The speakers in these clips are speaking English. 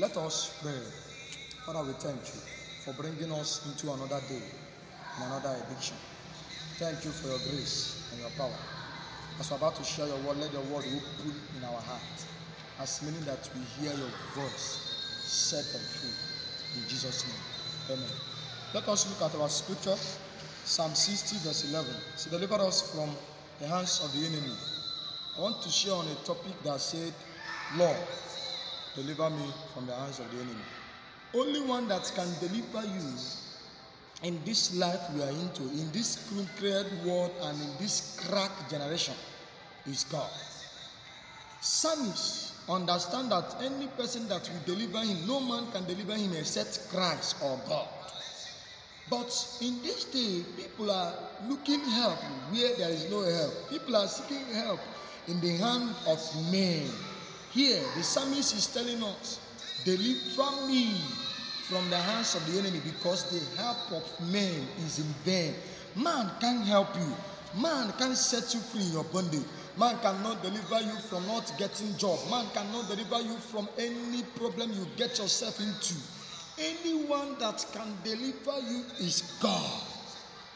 Let us pray. Father, we thank you for bringing us into another day and another edition. Thank you for your grace and your power. As we're about to share your word, let your word open in our heart, as meaning that we hear your voice, set them free. In Jesus' name, amen. Let us look at our scripture, Psalm 60, verse 11. So deliver us from the hands of the enemy. I want to share on a topic that said, Lord, deliver me from the hands of the enemy. Only one that can deliver you in this life we are into, in this crooked world and in this cracked generation, is God. Psalmists understand that any person that will deliver him, no man can deliver him except Christ or God. But in this day, people are looking help where there is no help. People are seeking help in the hand of men. Here, the psalmist is telling us, deliver me from the hands of the enemy, because the help of men is in vain. Man can't help you. Man can't set you free in your bondage. Man cannot deliver you from not getting job. Man cannot deliver you from any problem you get yourself into. Anyone that can deliver you is God.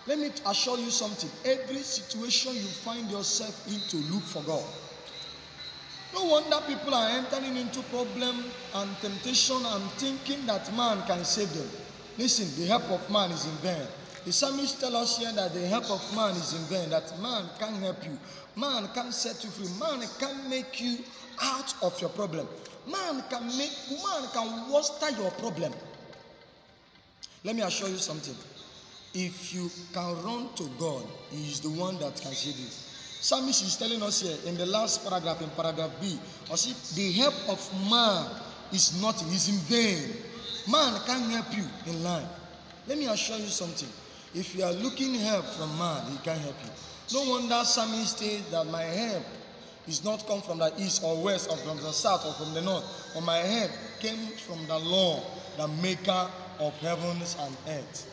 Let me assure you something. Every situation you find yourself into, look for God. No wonder people are entering into problem and temptation and thinking that man can save them. Listen, the help of man is in vain. The psalmist tells us here that the help of man is in vain, that man can't help you. Man can't set you free. Man can't make you out of your problem. Man can worsen your problem. Let me assure you something. If you can run to God, He is the one that can save you. Psalmist is telling us here in the last paragraph, in paragraph B, or see, the help of man is nothing, is in vain. Man can't help you in life. Let me assure you something. If you are looking help from man, he can't help you. No wonder Psalmist says that my help is not come from the east or west or from the south or from the north, but my help came from the Lord, the maker of heavens and earth.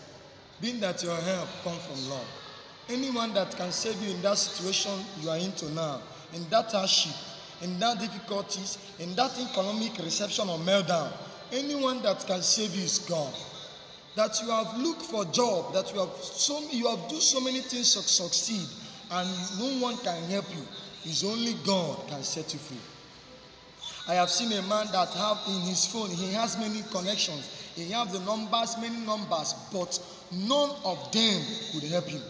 Being that your help comes from Lord. Anyone that can save you in that situation you are into now, in that hardship, in that difficulties, in that economic reception or meltdown, anyone that can save you is God. That you have looked for job, that you have done so many things to succeed, and no one can help you. It's only God can set you free. I have seen a man that have in his phone, he has many connections, he has the numbers, many numbers, but none of them could help him.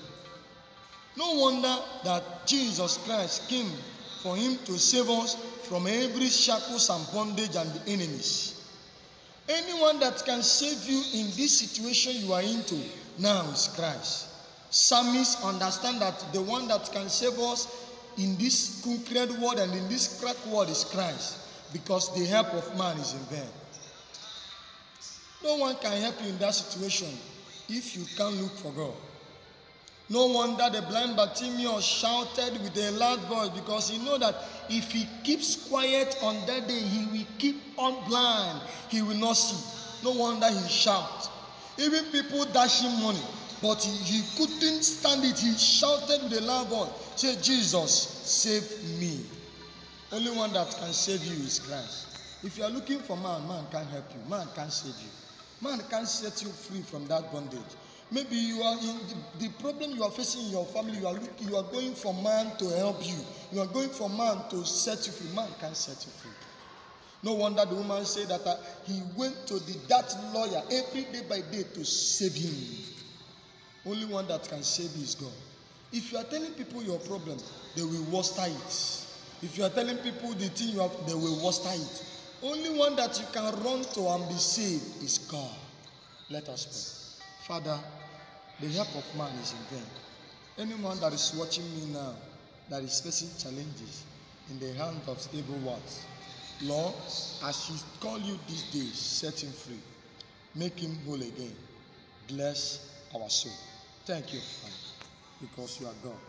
No wonder that Jesus Christ came for him to save us from every shackles and bondage and the enemies. Anyone that can save you in this situation you are into now is Christ. Psalmists understand that the one that can save us in this crooked world and in this cracked world is Christ, because the help of man is in vain. No one can help you in that situation if you can't look for God. No wonder the blind Bartimaeus shouted with a loud voice, because he knows that if he keeps quiet on that day, he will keep on blind. He will not see. No wonder he shouted. Even people dashing money, but he couldn't stand it. He shouted with a loud voice, say, Jesus, save me. Only one that can save you is Christ. If you are looking for man, man can't help you. Man can't save you. Man can't set you free from that bondage. Maybe you are in the problem you are facing in your family, you are going for man to help you. You are going for man to set you free. Man can't set you free. No wonder the woman said that he went to that lawyer every day by day to save him. Only one that can save you is God. If you are telling people your problem, they will worsen it. If you are telling people the thing you have, they will worsen it. Only one that you can run to and be saved is God. Let us pray. Father, the help of man is in vain. Anyone that is watching me now that is facing challenges in the hand of evil ones, Lord, as he call you this day, set him free. Make him whole again. Bless our soul. Thank you, Father, because you are God.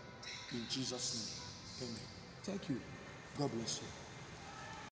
In Jesus' name, amen. Thank you. God bless you.